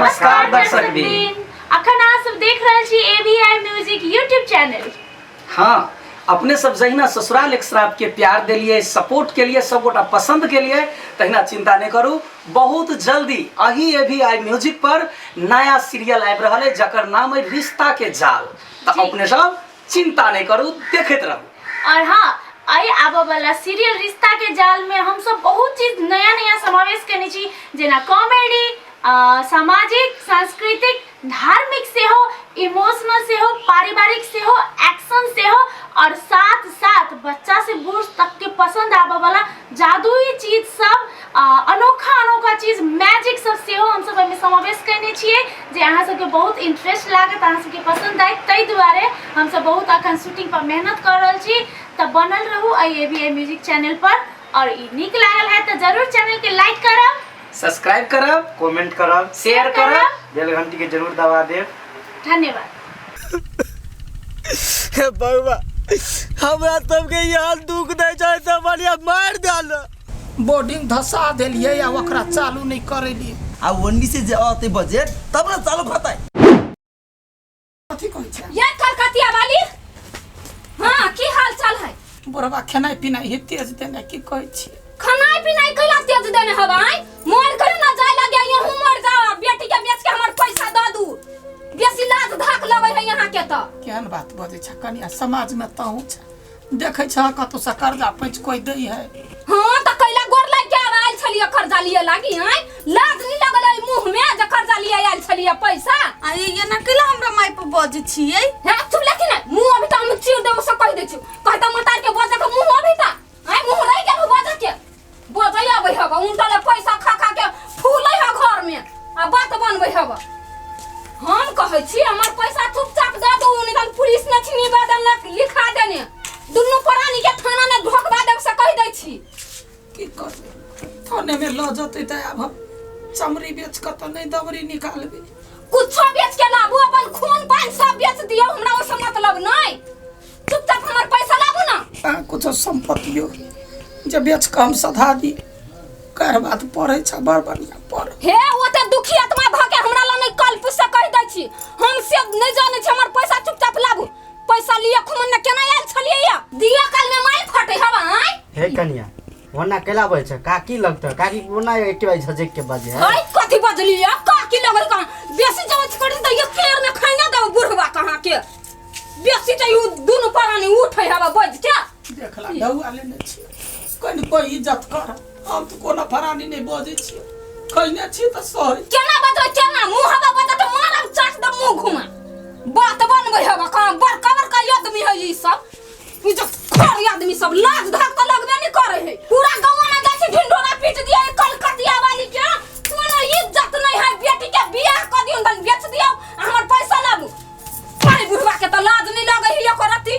नमस्कार दर्शक भी अखन अहाँ सब देख रहल छी एबीआई म्यूजिक यूट्यूब चैनल। हाँ, अपने सब जहिना ससुराल एक्सराप के प्यार दिलिए, सपोर्ट के लिए, सब गोटा पसंद के लिए, तहिना चिंता नहीं करू। बहुत जल्दी अही एबीआई म्यूजिक पर नया सीरियल आबि रहल है जकर नाम है रिश्ता के जाल। तो अपने सब चिंता नहीं करू, देखते रहू। और हाँ, आई आबो वाला सीरियल रिश्ता के जाल में हम सब बहुत चीज नया नया समावेश करने छी, जेना कॉमेडी, सामाजिक, सांस्कृतिक, धार्मिक से हो, इमोशनल से हो, पारिवारिक से हो, एक्शन से हो, और साथ साथ बच्चा से बूढ़ तक के पसंद आबे वाला जादुई चीज सब, अनोखा अनोखा चीज, मैजिक सब से हो हम सब में समावेश करने छिए जे अहाँ सबके बहुत इंटरेस्ट लागत, अहाँ सबके पसंद आए। तै दुआरे हम सब बहुत अखन शूटिंग पर मेहनत कर रहल छी। तो बनल रहू आई एबीआई म्यूजिक चैनल पर, और नीक लागल है तो जरूर चैनल के लाइक करब, सब्सक्राइब करब, कमेंट करब, शेयर करब, बेल घंटी के जरूर दबा देब। धन्यवाद। बउआ हमरा सबके यहाँ दुख नहीं चाहे तो बढ़िया मार डाल बोर्डिंग धसा दिलिए या ओकरा चालू नहीं करेलिए। आ वन्नी से जे आते बजेट तब ना चालू खताई कथी कहै छै ये कलकतिया वाली। हां की हाल चाल है? बोरबा खेनाई पिनाई हे तेज देने की कहै छी? खानाई पिनाई कैला तेज देने हवाई? मोर करू ना जाय लगे यहू मर जा, बेटी के बेच के हमर पैसा द दू। बेसी लाज धाक लगे है यहाँ के त। केहन बात बजे छ कनिया, समाज में तहु छ देखे छ कतो से कर्जा पैंच कोई दई है। हां त कैला गोर लाग के आइल छलिए कर्जा लिए लागी हैं? लाज नहीं लगल है मुंह में जे कर्जा लिए आइल छलिए पैसा? आई ये ना कैला हमरा माई पर बजे छिए? हे चुप लेकिन मुंह अभी त हम चीर देब से कह दे छु। कहता मतार के बजे के मुंह अभी त आई मुंह रह गेल बजे के। बजे आबै हबा उनटले पैसा खा खा के फूलै है घर में आ बात बनबै हबा। हम कहै छी हमर पैसा चुपचाप दे दू, नहीं त पुलिस ने छी निवेदन लिखा देने, दुनु प्राणी के थाना में ढोकबा देब से कह दै छी। की करबे थाने में ल जते त अब चमड़ी बेच के त नहीं दबरी निकालबे। कुछो बेच के लाबू, अपन खून पानी सब बेच दियो, हमरा ओसे मतलब नहीं। चुपचाप हमर पैसा लाबू ना। कुछ संपत्तियो जे बेच के हम सधा दी कर बात पढ़े छ बड़ बढ़िया पढ़। हे ओते दुखी आत्मा भ के हमरा ल नहीं कल्प से कह दै छी। हम से नहीं जाने छी, हमर पैसा चुपचाप लाबू। पैसा लिए खुमन ने केना आइल छलिए या? दिया काल में माइल फटे हवा हैं? हे कन्या वना केला बजे छ का की लगत का की वना एक बार झजक के बजे है? हई कथि बजली या? का की लगल का? बेसी जवच करी त ये केर में खाइना दो बुढ़वा कहां के। बेसी त यू दुनु प्राणी उठै हवा बज के। देखला डौआ लेने छी कोई इज्जत कर। हम तो कोना फरानी नहीं बजे छी, कहने छी त सही। केना बजै केना मुंह हवा बजै त मारब चाट द मुंह घुमा। बात बनबै हवा का बड़का बड़का आदमी है ई सब। ई जो खर आदमी सब लाज धक त लगबे नहीं करे है। पूरा गांव में जाय छै ढिंढोरा पीट दिया कलकतिया वाली के। कोनो इज्जत नहीं है, बेटी के बियाह क दियो न बेच दियो, हमर पैसा लाबू। पानी बुढ़वा के त लाज नहीं लगे है एको रति।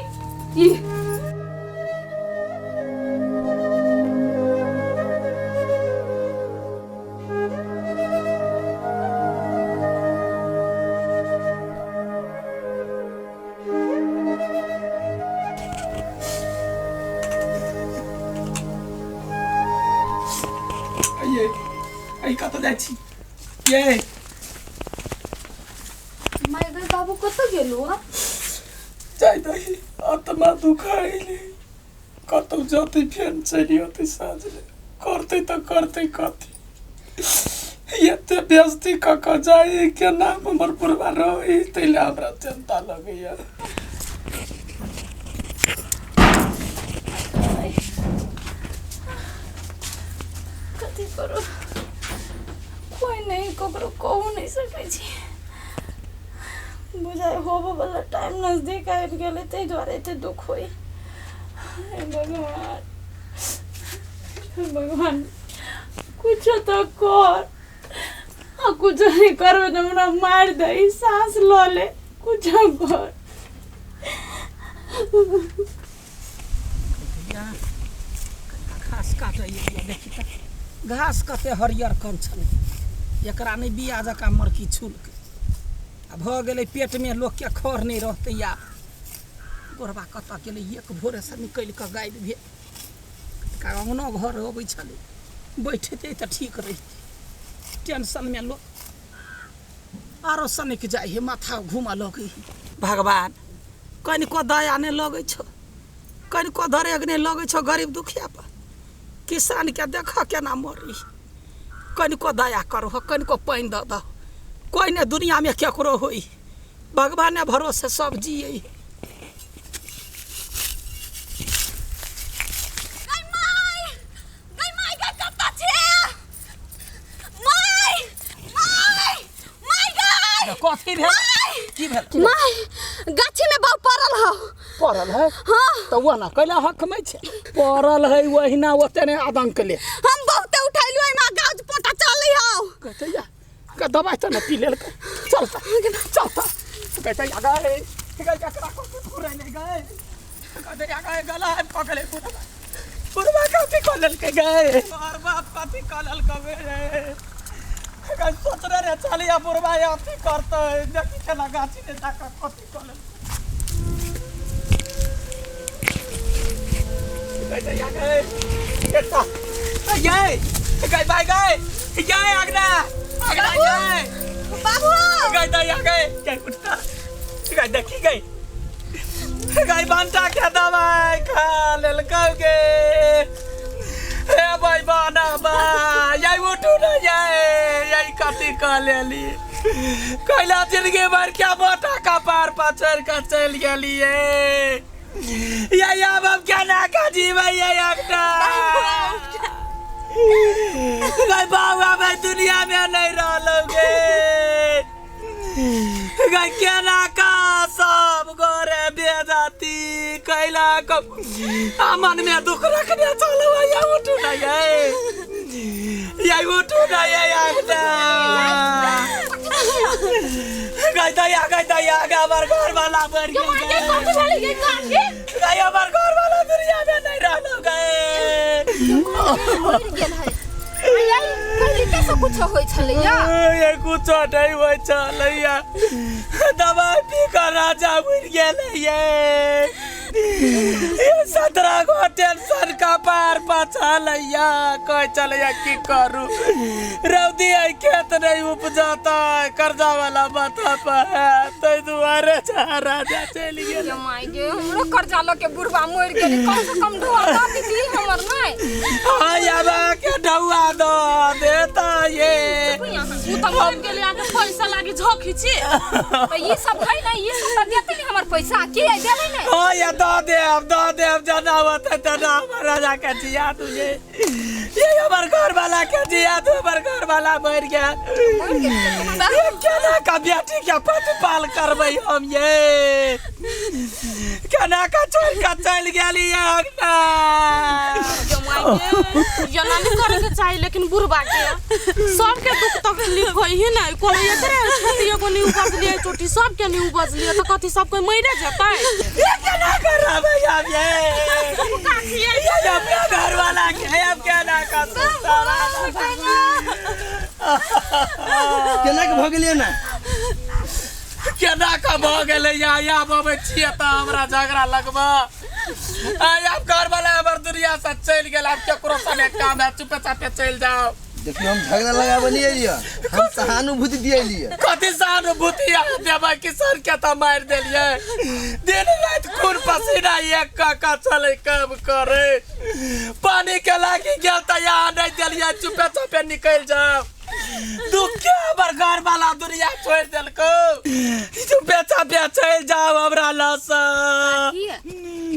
ई कत जाइ छी ये माई गे बाबू कत गेलो? जाय दही आत्मा दुखाइले कतौ जते फेन चली होते साजले करते त करते कथी एते बेइज्जती क जाए के नाम हमर पुरवा रहे तैले हमरा चिंता लगैया। कथी करो, कोई नहीं ककरो कहू नहीं सकै छी। बुझाय होबो वाला टाइम नजदीक आबि गेलै तै दुआरे एते दुख होई। हे भगवान, हे भगवान कुछ तो कर। आ कुछ नहीं करबे त हमरा मार दई, सांस ल ले, कुछ कर। घास काटे देखी त घास कते हरियर कन छले, एकरा नहीं बिया जका मरकी छुल के आ भ गेलै पेट में लोग के खर नहीं रहते या। गोरबा कत गेलै एक भोरे से निकल के गाय भेल का अंगना घर अबै छलै, बैठते त ठीक रहिते। टेंशन में लोग आरो सनिक जाइ है माथा घुमा लगे भगवान कनिको दया नहीं लगे छो कनिको धरेग नहीं लगे छो गरीब दुखिया पर किसान के देख केना मरी कनिको दया करो कनिको पानि दऽ दहो कोई ने दुनिया में केकरो होई भगवान भरोसे सब जिये कथी भेल की भेल माय गाछी में बहु पड़ल हो पड़ल है हां तो वो ना कैला हक में छे पड़ल है वहिना ओते ने आदंक ले हम बहुते उठैलु एमा गाछ पोटा चली हो कहते या का दवाई तो न पी लेल चल चल कहते या गए ककरा को पूरा नहीं गए कहते या गए गला है पकड़े पूरा कथी कलल के गए और बाप कथी कलल कबे रे कल सोच रे चलिया बुरबा अथी करते देखी केना गाछी ने जाकर कथी कलल कहते या गए केता गए गए भाई गए अगना गए बाबू कहते या गए क्या उठता गए देखी गए बनता क्या दवाई खा लेल के हे भाई बाना बा यही उठू न जाए यही कथी कह लेली कैला जिंदगी भर क्या मोटा का पार पचर कर चल गेलिए यही अब हम क्या ना का जीवे यही अपना गई बाबा भाई दुनिया में नहीं रहोगे गई क्या ना का सब गोरे बेजाती कैला को मन में दुख रखने चलो या उठू ना यही उठू ना गई दया हमार घर वाला मर गए गई हमार घर वाला दुनिया में नहीं रहोगे कुछ होय छलैया ये कुछ नहीं होय छलैया दवाई पी कर राजा मर गेलैया ये 17 गो टेंशन का पार पछलैया कह चलैया की करू रौदी है खेत नहीं उपजाता कर्जा वाला माथा पर तो दुआरे राजा चल गेल माय गे हमरो कर्जा ल के बुढ़वा मर गेली कम से कम ढोआ दीदी हमर नहीं हां याबा के ढौआ दो देता ये उ त मर गेली आ पैसा लागी झोखिची तो ये सब है ना ये सब त देते नहीं हमर पैसा की है देबै नहीं हां या दो देव जनावत है तना राजा के जिया तुझे ये हमार घर वाला के जिया तू हमार घर वाला मर गया केना का बेटी के प्रतिपाल करबै हम ये केना का छोड़ के चल गेली अगना ये नहीं करे के चाहिए लेकिन बुढ़बा के सबके दुख तकलीफ होई है ना कोनो एकरे छती एगो नहीं उपजलिए चोटी सबके नहीं उपजलिए तो कथी सब कोई मरे जेतै ये केना करबै हम ये अपना घर वाला के अब केना कर केना के भ गेलिए ना केना का भ गेलै या बबे छिए त हमरा झगड़ा लगबा अब घर वाला हमर दुनिया से चल गेल अब केकरो सने काम है चुपे चापे चल जाओ देखियो हम झगड़ा लगाबे नहीं एलिए हम सहानुभूति दिए लिए कथी सहानुभूति देबै किसान के त मार देलिए दिन रात खून पसीना एक का चले काम करे पानी के लागी गेल त यहाँ नहीं देलिए चुपे चापे निकल जाओ दुख के हमर घर वाला दुनिया छोड़ देलको चुपे चापे चल जाओ हमरा लस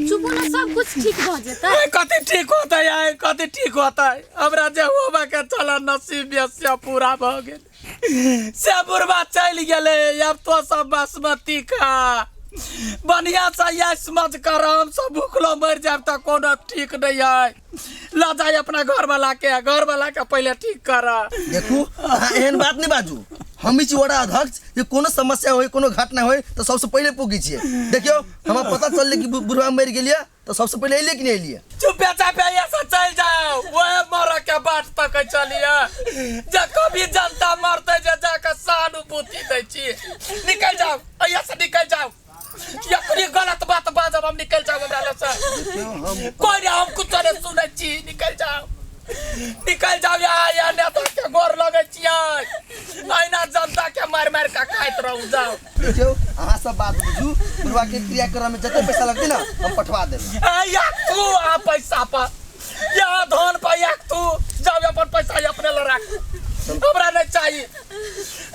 चुप ना सब कुछ ठीक हो जेतै कथी ठीक होता है कथी ठीक होता है हमरा जे होबा के चला नसीब से पूरा भ गेल से बुढ़वा चल गेले अब तो सब बासमती खा बढ़िया से ये समझ कर हम सब भूखलो मर जाब त कोनो ठीक नहीं है ला जाए अपना घर वाला के पहले ठीक कर देखू एहन बात नहीं बाजू हम छी वड़ा अध्यक्ष जे कोनो समस्या होय कोनो घटना होय तो सबसे पहले पूछी छिए देखियो हमरा पता चलले कि बुढ़वा मर गेलिए तो सबसे पहले एलिए कि नहीं एलिए चुपे चापे ऐसा चल जाओ वो मर के बात तक चलिए जे कभी जनता मरते जे जाके सहानुभूति दै छी निकल जाओ ऐसा से निकल जाओ या कोई गलत बात बाजब हम निकल जाओ हमरा से कोई हम कुछ नहीं सुनै छी निकल जाओ या नेता के गोर लगे छियै अहिना जनता के मार मार के खाइत रहू जाओ। देखियो अहाँ सब बात बुझू, बुढ़वा के क्रियाक्रम में जते पैसा लगते ना हम पठवा देब। या तू आ पैसा पर या धन पर या तू जाओ अपन पैसा अपने ल राख, हमरा नहीं चाहिए।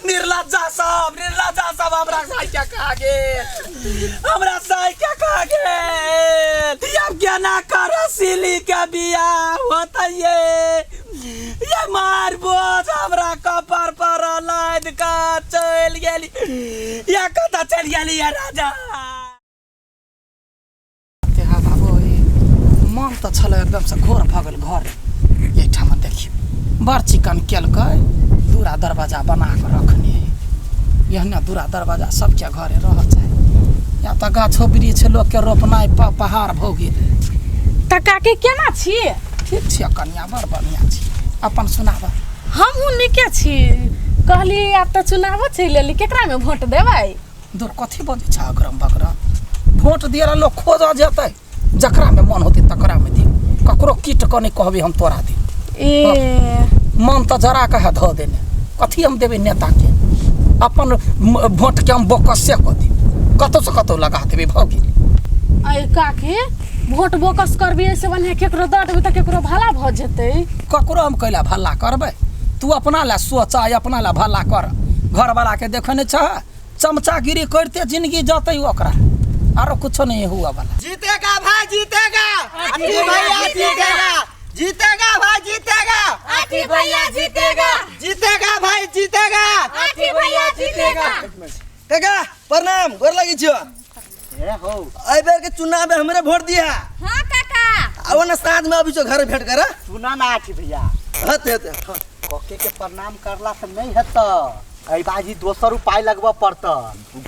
निर्लज्जा सब हमरा साई क्या कहा गेल, हमरा साई क्या कहा गेल। अब क्या ना कर सिली के बिया होता ये मार बोझ हमरा कपर पर लाद का चल गेली, या कता चल गेली या राजा। तेहा बाबू मन तो छल एकदम से घोर भगल घर ये ठाम देखियो बड़ चिकन केलकै, दूरा दरवाजा बना के रखने है। यहना दूरा दरवाजा सबके घरे रह जाए, या तो गाछो वृक्ष लोग के रोपनाइ पहाड़ भ गेल। त काकी केना छी? ठीक छै कन्या, बड़ बढ़िया छी, अपन सुनाब। हमहू नीके छी। कहली आब त चुनाव छै लेली, केकरा में वोट देबै? दूर कथी बजे छ अगरम बगरम, वोट दिएर लोग खोज जेतै, जकरा में मन होतै तकरा में दे, ककरो कीट क नहीं कहबी हम तोरा दे। ए मन तो जरा कहे धो देने, कथी हम देवे नेता के, अपन वोट के हम बोकस से कह दी, कतौ से कतौ लगा देवे भ गेल। अय काकी वोट बोकस करबी ऐसे बने केकरो दऽ देबै त केकरो भला भ जेतै। ककरो हम कैला भला करबै, तू अपना ला सोच, अपना ला भला कर। घर वाला के देखे नहीं छह, चमचागिरी करते जिंदगी जतै ओकरा, आरो कुछो नहीं हुआ वाला। जीतेगा भाई जीतेगा, आठी भैया जीतेगा, जीतेगा भाई जीतेगा, आठी भैया जीतेगा, जीतेगा भाई जीतेगा, आठी भैया जीतेगा। काका प्रणाम, गोर लगी छियो। ए हो एहि बेर के चुनाव में हमरे वोट दिया। हाँ काका, आओ ना साथ में अभी जो घर भेंट कर। सुना ना आठी भैया, हते कोके के प्रणाम करला से नहीं हेत, एहि बाजी 200 रुपया लगबा पड़त।